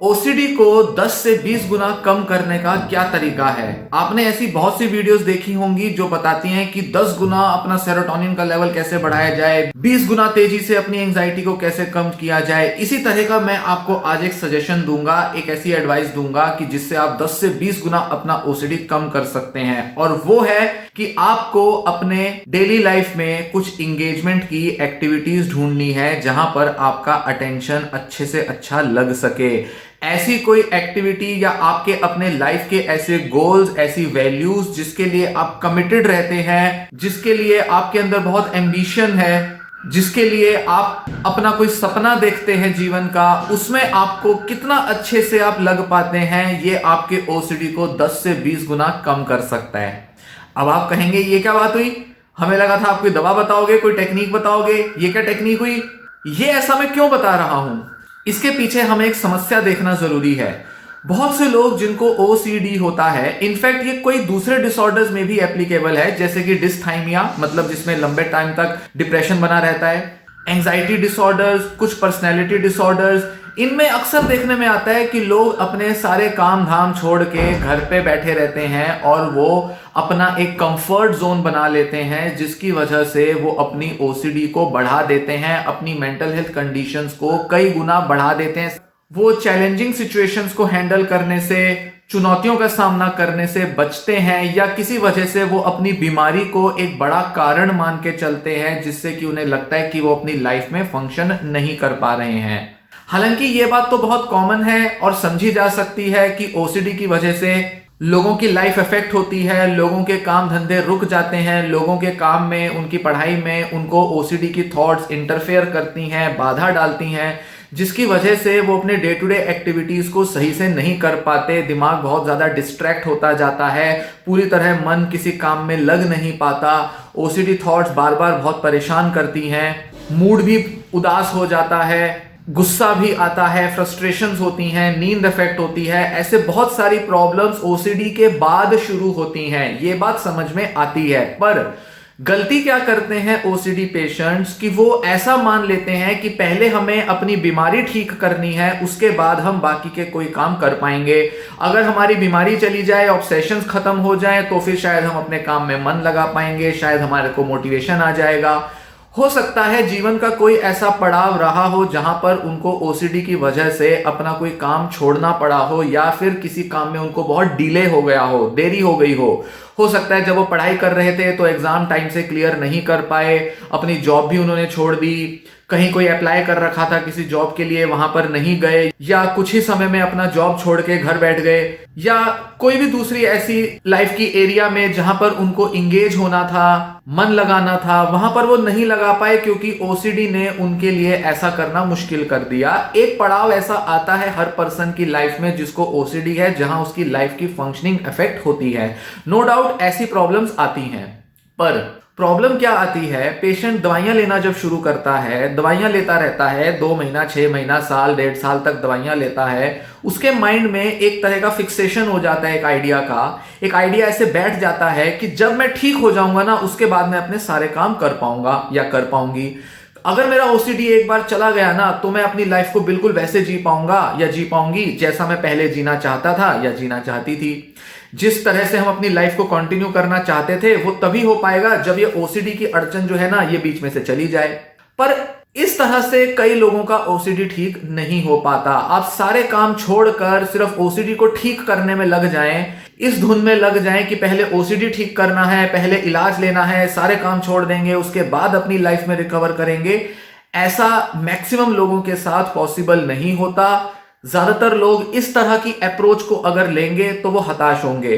OCD को 10 से 20 गुना कम करने का क्या तरीका है। आपने ऐसी बहुत सी वीडियोस देखी होंगी जो बताती हैं कि 10 गुना अपना सेरोटोनिन का लेवल कैसे बढ़ाया जाए, 20 गुना तेजी से अपनी एंजाइटी को कैसे कम किया जाए। इसी तरह का मैं आपको आज एक सजेशन दूंगा, एक ऐसी एडवाइस दूंगा कि जिससे आप 10 से 20 गुना अपना ओसीडी कम कर सकते हैं। और वो है कि आपको अपने डेली लाइफ में कुछ इंगेजमेंट की एक्टिविटीज ढूंढनी है जहां पर आपका अटेंशन अच्छे से अच्छा लग सके। ऐसी कोई एक्टिविटी या आपके अपने लाइफ के ऐसे गोल्स, ऐसी वैल्यूज जिसके लिए आप कमिटेड रहते हैं, जिसके लिए आपके अंदर बहुत एम्बिशन है, जिसके लिए आप अपना कोई सपना देखते हैं जीवन का, उसमें आपको कितना अच्छे से आप लग पाते हैं, ये आपके ओसीडी को 10 से 20 गुना कम कर सकता है। अब आप कहेंगे ये क्या बात हुई, हमें लगा था आप कोई दवा बताओगे, कोई टेक्निक बताओगे, ये क्या टेक्निक हुई। ये ऐसा मैं क्यों बता रहा हूं, इसके पीछे हमें एक समस्या देखना जरूरी है। बहुत से लोग जिनको ओसीडी होता है, इनफैक्ट ये कोई दूसरे डिसऑर्डर्स में भी एप्लीकेबल है, जैसे कि डिस्थाइमिया, मतलब जिसमें लंबे टाइम तक डिप्रेशन बना रहता है, एंजाइटी डिसऑर्डर्स, कुछ पर्सनैलिटी डिसऑर्डर्स। इनमें अक्सर देखने में आता है कि लोग अपने सारे काम धाम छोड़ के घर पे बैठे रहते हैं और वो अपना एक कंफर्ट जोन बना लेते हैं, जिसकी वजह से वो अपनी ओसीडी को बढ़ा देते हैं, अपनी मेंटल हेल्थ कंडीशंस को कई गुना बढ़ा देते हैं। वो चैलेंजिंग सिचुएशंस को हैंडल करने से, चुनौतियों का सामना करने से बचते हैं, या किसी वजह से वो अपनी बीमारी को एक बड़ा कारण मान के चलते हैं, जिससे कि उन्हें लगता है कि वो अपनी लाइफ में फंक्शन नहीं कर पा रहे हैं। हालांकि ये बात तो बहुत कॉमन है और समझी जा सकती है कि ओसीडी की वजह से लोगों की लाइफ इफेक्ट होती है, लोगों के काम धंधे रुक जाते हैं, लोगों के काम में, उनकी पढ़ाई में उनको ओसीडी की थॉट्स इंटरफेयर करती हैं, बाधा डालती हैं, जिसकी वजह से वो अपने डे टू डे एक्टिविटीज को सही से नहीं कर पाते। दिमाग बहुत ज्यादा डिस्ट्रैक्ट होता जाता है, पूरी तरह मन किसी काम में लग नहीं पाता। ओसीडी थॉट्स बार बार बहुत परेशान करती हैं, मूड भी उदास हो जाता है, गुस्सा भी आता है, फ्रस्ट्रेशंस होती हैं, नींद इफेक्ट होती है। ऐसे बहुत सारी प्रॉब्लम्स ओसीडी के बाद शुरू होती हैं, ये बात समझ में आती है। पर गलती क्या करते हैं ओसीडी पेशेंट्स कि वो ऐसा मान लेते हैं कि पहले हमें अपनी बीमारी ठीक करनी है, उसके बाद हम बाकी के कोई काम कर पाएंगे। अगर हमारी बीमारी चली जाए, ऑब्सेशंस खत्म हो जाए, तो फिर शायद हम अपने काम में मन लगा पाएंगे, शायद हमारे को मोटिवेशन आ जाएगा। हो सकता है जीवन का कोई ऐसा पड़ाव रहा हो जहां पर उनको ओसीडी की वजह से अपना कोई काम छोड़ना पड़ा हो, या फिर किसी काम में उनको बहुत डिले हो गया हो, देरी हो गई हो सकता है जब वो पढ़ाई कर रहे थे तो एग्जाम टाइम से क्लियर नहीं कर पाए, अपनी जॉब भी उन्होंने छोड़ दी, कहीं कोई अप्लाई कर रखा था किसी जॉब के लिए, वहां पर नहीं गए, या कुछ ही समय में अपना जॉब छोड़ के घर बैठ गए, या कोई भी दूसरी ऐसी लाइफ की एरिया में जहां पर उनको इंगेज होना था, मन लगाना था, वहां पर वो नहीं लगा पाए क्योंकि ओसीडी ने उनके लिए ऐसा करना मुश्किल कर दिया। एक पड़ाव ऐसा आता है हर पर्सन की लाइफ में जिसको ओसीडी है, जहां उसकी लाइफ की फंक्शनिंग इफेक्ट होती है। नो डाउट ऐसी प्रॉब्लम्स आती हैं, पर प्रॉब्लम क्या आती है, पेशेंट दवाइयां लेना जब शुरू करता है, दवाइयां लेता रहता है, 2 महीना, 6 महीना, साल, 1.5 साल तक दवाइयां लेता है, उसके माइंड में एक तरह का फिक्सेशन हो जाता है, एक आइडिया ऐसे बैठ जाता है कि जब मैं ठीक हो जाऊंगा ना, उसके बाद मैं अपने सारे काम कर पाऊंगा या कर पाऊंगी। अगर मेरा ओसीडी एक बार चला गया ना, तो मैं अपनी लाइफ को बिल्कुल वैसे जी पाऊंगा या जी पाऊंगी जैसा मैं पहले जीना चाहता था या जीना चाहती थी। जिस तरह से हम अपनी लाइफ को कंटिन्यू करना चाहते थे वो तभी हो पाएगा जब ये ओसीडी की अड़चन जो है ना, ये बीच में से चली जाए। पर इस तरह से कई लोगों का ओसीडी ठीक नहीं हो पाता। आप सारे काम छोड़कर सिर्फ ओसीडी को ठीक करने में लग जाएं, इस धुन में लग जाएं कि पहले ओसीडी ठीक करना है, पहले इलाज लेना है, सारे काम छोड़ देंगे, उसके बाद अपनी लाइफ में रिकवर करेंगे। ऐसा मैक्सिमम लोगों के साथ पॉसिबल नहीं होता। ज्यादातर लोग इस तरह की अप्रोच को अगर लेंगे तो वो हताश होंगे।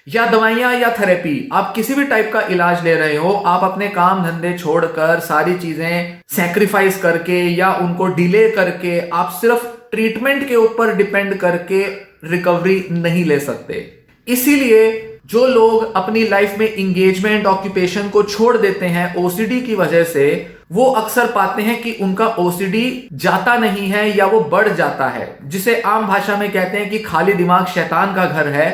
या दवाइयां या थेरेपी, आप किसी भी टाइप का इलाज ले रहे हो, आप अपने काम धंधे छोड़कर, सारी चीजें सैक्रिफाइस करके या उनको डिले करके, आप सिर्फ ट्रीटमेंट के ऊपर डिपेंड करके रिकवरी नहीं ले सकते। इसीलिए जो लोग अपनी लाइफ में इंगेजमेंट, ऑक्यूपेशन को छोड़ देते हैं ओसीडी की वजह से, वो अक्सर पाते हैं कि उनका ओसीडी जाता नहीं है या वो बढ़ जाता है, जिसे आम भाषा में कहते हैं कि खाली दिमाग शैतान का घर है।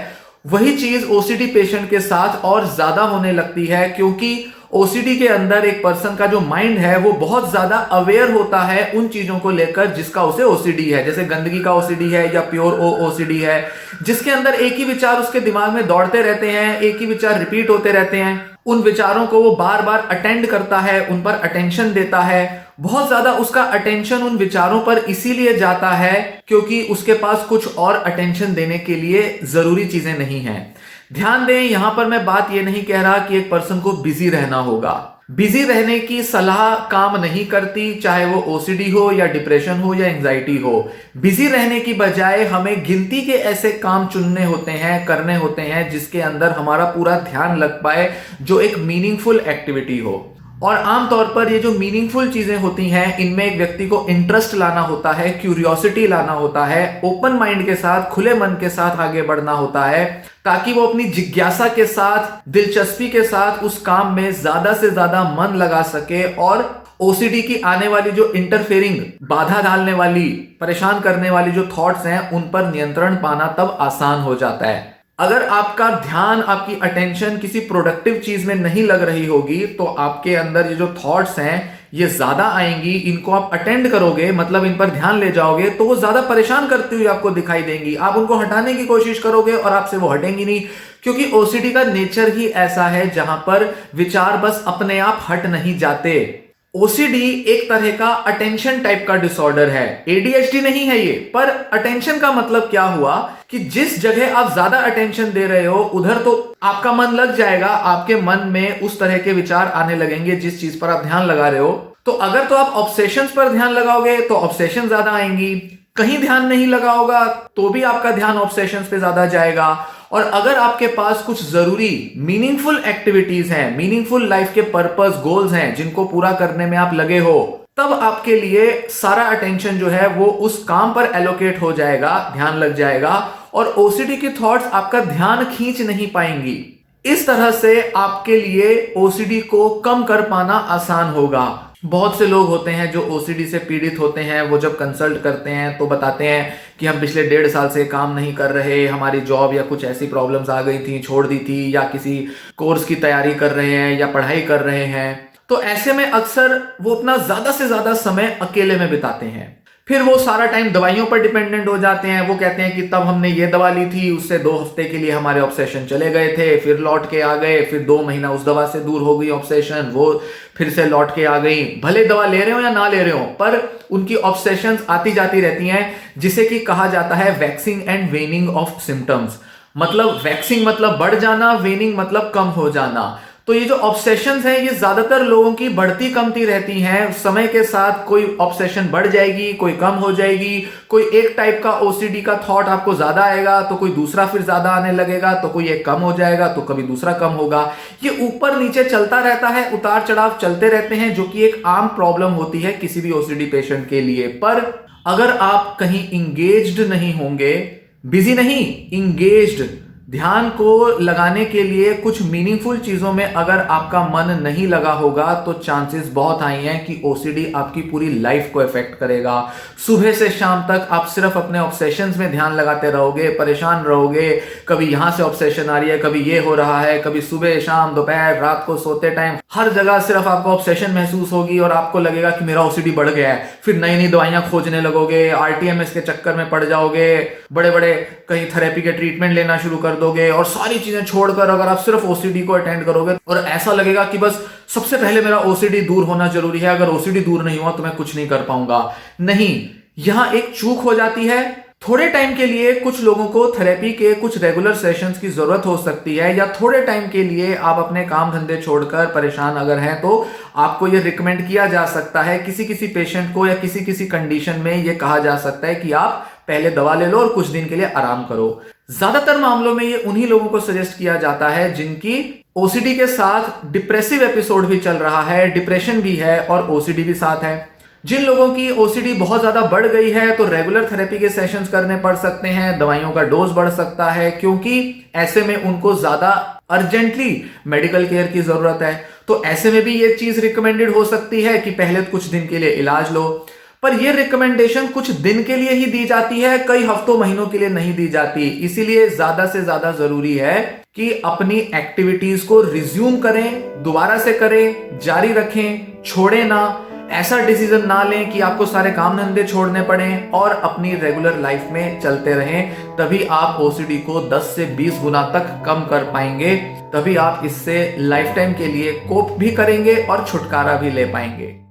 वही चीज ओसीडी पेशेंट के साथ और ज्यादा होने लगती है, क्योंकि ओसीडी के अंदर एक पर्सन का जो माइंड है वो बहुत ज्यादा अवेयर होता है उन चीजों को लेकर जिसका उसे ओसीडी है, जैसे गंदगी का ओसीडी है या प्योर ओसीडी है, जिसके अंदर एक ही विचार उसके दिमाग में दौड़ते रहते हैं, एक ही विचार रिपीट होते रहते हैं, उन विचारों को वो बार बार अटेंड करता है, उन पर अटेंशन देता है। बहुत ज्यादा उसका अटेंशन उन विचारों पर इसीलिए जाता है क्योंकि उसके पास कुछ और अटेंशन देने के लिए जरूरी चीजें नहीं है। ध्यान दें, यहां पर मैं बात ये नहीं कह रहा कि एक पर्सन को बिजी रहना होगा। बिजी रहने की सलाह काम नहीं करती, चाहे वो ओसीडी हो या डिप्रेशन हो या एंजाइटी हो। बिजी रहने की बजाय हमें गिनती के ऐसे काम चुनने होते हैं, करने होते हैं जिसके अंदर हमारा पूरा ध्यान लग पाए, जो एक मीनिंगफुल एक्टिविटी हो। और आमतौर पर ये जो मीनिंगफुल चीजें होती हैं इनमें एक व्यक्ति को इंटरेस्ट लाना होता है, क्यूरियोसिटी लाना होता है, ओपन माइंड के साथ, खुले मन के साथ आगे बढ़ना होता है, ताकि वो अपनी जिज्ञासा के साथ, दिलचस्पी के साथ उस काम में ज्यादा से ज्यादा मन लगा सके और ओसीडी की आने वाली जो इंटरफेयरिंग, बाधा डालने वाली, परेशान करने वाली जो थॉट्स हैं उन पर नियंत्रण पाना तब आसान हो जाता है। अगर आपका ध्यान, आपकी अटेंशन किसी प्रोडक्टिव चीज में नहीं लग रही होगी तो आपके अंदर ये जो थॉट्स हैं ये ज्यादा आएंगी। इनको आप अटेंड करोगे, मतलब इन पर ध्यान ले जाओगे, तो वो ज्यादा परेशान करती हुई आपको दिखाई देंगी। आप उनको हटाने की कोशिश करोगे और आपसे वो हटेंगी नहीं, क्योंकि ओसीडी का नेचर ही ऐसा है जहां पर विचार बस अपने आप हट नहीं जाते। ओसीडी एक तरह का अटेंशन टाइप का डिसऑर्डर है, एडीएचडी नहीं है ये। पर अटेंशन का मतलब क्या हुआ कि जिस जगह आप ज्यादा अटेंशन दे रहे हो उधर तो आपका मन लग जाएगा, आपके मन में उस तरह के विचार आने लगेंगे जिस चीज पर आप ध्यान लगा रहे हो। तो अगर तो आप ऑब्सेशंस पर ध्यान लगाओगे तो ऑब्सेशन ज्यादा आएंगी, कहीं ध्यान नहीं लगा होगा तो भी आपका ध्यान ऑब्सेशंस पे ज्यादा जाएगा। और अगर आपके पास कुछ जरूरी मीनिंगफुल एक्टिविटीज हैं, मीनिंगफुल लाइफ के पर्पस, गोल्स हैं जिनको पूरा करने में आप लगे हो, तब आपके लिए सारा अटेंशन जो है वो उस काम पर एलोकेट हो जाएगा, ध्यान लग जाएगा और ओसीडी की थॉट्स आपका ध्यान खींच नहीं पाएंगी। इस तरह से आपके लिए ओसीडी को कम कर पाना आसान होगा। बहुत से लोग होते हैं जो ओसीडी से पीड़ित होते हैं, वो जब कंसल्ट करते हैं तो बताते हैं कि हम पिछले 1.5 साल से काम नहीं कर रहे, हमारी जॉब या कुछ ऐसी प्रॉब्लम्स आ गई थी, छोड़ दी थी, या किसी कोर्स की तैयारी कर रहे हैं या पढ़ाई कर रहे हैं। तो ऐसे में अक्सर वो अपना ज्यादा से ज्यादा समय अकेले में बिताते हैं। फिर वो सारा टाइम दवाइयों पर डिपेंडेंट हो जाते हैं। वो कहते हैं कि तब हमने ये दवा ली थी, उससे 2 हफ्ते के लिए हमारे ऑब्सेशन चले गए थे, फिर लौट के आ गए, फिर 2 महीना उस दवा से दूर हो गई ऑब्सेशन, वो फिर से लौट के आ गई। भले दवा ले रहे हो या ना ले रहे हो, पर उनकी ऑब्सेशंस आती जाती रहती हैं, जिसे कि कहा जाता है वैक्सिंग एंड वेनिंग ऑफ सिम्टम्स। मतलब वैक्सिंग मतलब बढ़ जाना, वेनिंग मतलब कम हो जाना। तो ये जो ऑब्सेशंस हैं ये ज्यादातर लोगों की बढ़ती कमती रहती हैं। समय के साथ कोई ऑब्सेशन बढ़ जाएगी, कोई कम हो जाएगी, कोई एक टाइप का ओसीडी का थॉट आपको ज्यादा आएगा तो कोई दूसरा फिर ज्यादा आने लगेगा, तो कोई एक कम हो जाएगा तो कभी दूसरा कम होगा। ये ऊपर नीचे चलता रहता है, उतार चढ़ाव चलते रहते हैं, जो कि एक आम प्रॉब्लम होती है किसी भी ओसीडी पेशेंट के लिए। पर अगर आप कहीं इंगेज्ड नहीं होंगे, बिजी नहीं, इंगेज्ड, ध्यान को लगाने के लिए कुछ मीनिंगफुल चीजों में अगर आपका मन नहीं लगा होगा तो चांसेस बहुत हाई हैं कि ओसीडी आपकी पूरी लाइफ को इफेक्ट करेगा। सुबह से शाम तक आप सिर्फ अपने ऑब्सेशंस में ध्यान लगाते रहोगे, परेशान रहोगे। कभी यहां से ऑब्सेशन आ रही है, कभी ये हो रहा है, कभी सुबह शाम दोपहर रात को सोते टाइम हर जगह सिर्फ आपको ऑब्सेशन महसूस होगी और आपको लगेगा कि मेरा ओसीडी बढ़ गया है। फिर नई नई दवाइयां खोजने लगोगे, आरटीएमएस के चक्कर में पड़ जाओगे, बड़े बड़े कहीं थेरेपी के ट्रीटमेंट लेना शुरू कर दोगे और सारी चीजें छोड़कर अगर आप सिर्फ ओसीडी को अटेंड करोगे और ऐसा लगेगा कि बस सबसे पहले मेरा ओसीडी दूर होना जरूरी है, अगर ओसीडी दूर नहीं हुआ तो मैं कुछ नहीं कर पाऊंगा। नहीं, यहां एक चूक हो जाती है। थोड़े टाइम के लिए कुछ लोगों को थेरेपी के कुछ रेगुलर सेशंस की जरूरत हो सकती है, या थोड़े टाइम के लिए आप अपने काम धंधे छोड़कर परेशान अगर हैं तो आपको यह रिकमेंड किया जा सकता है, किसी किसी पेशेंट को या किसी किसी कंडीशन में यह कहा जा सकता है कि आप पहले दवा ले लो और कुछ दिन के लिए आराम करो। ज्यादातर मामलों में ये उन्हीं लोगों को सजेस्ट किया जाता है जिनकी ओसीडी के साथ डिप्रेसिव एपिसोड भी चल रहा है, डिप्रेशन भी है और ओसीडी भी साथ है। जिन लोगों की ओसीडी बहुत ज्यादा बढ़ गई है तो रेगुलर थेरेपी के सेशंस करने पड़ सकते हैं, दवाइयों का डोज बढ़ सकता है, क्योंकि ऐसे में उनको ज्यादा अर्जेंटली मेडिकल केयर की जरूरत है। तो ऐसे में भी ये चीज रिकमेंडेड हो सकती है कि पहले कुछ दिन के लिए इलाज लो। पर ये रिकमेंडेशन कुछ दिन के लिए ही दी जाती है, कई हफ्तों महीनों के लिए नहीं दी जाती। इसीलिए ज्यादा से ज्यादा जरूरी है कि अपनी एक्टिविटीज को रिज्यूम करें, दोबारा से करें, जारी रखें, छोड़ें ना। ऐसा डिसीजन ना लें कि आपको सारे काम धंधे छोड़ने पड़े और अपनी रेगुलर लाइफ में चलते रहें। तभी आप ओसीडी को 10 से 20 गुना तक कम कर पाएंगे। तभी आप इससे लाइफ टाइम के लिए कोप भी करेंगे और छुटकारा भी ले पाएंगे।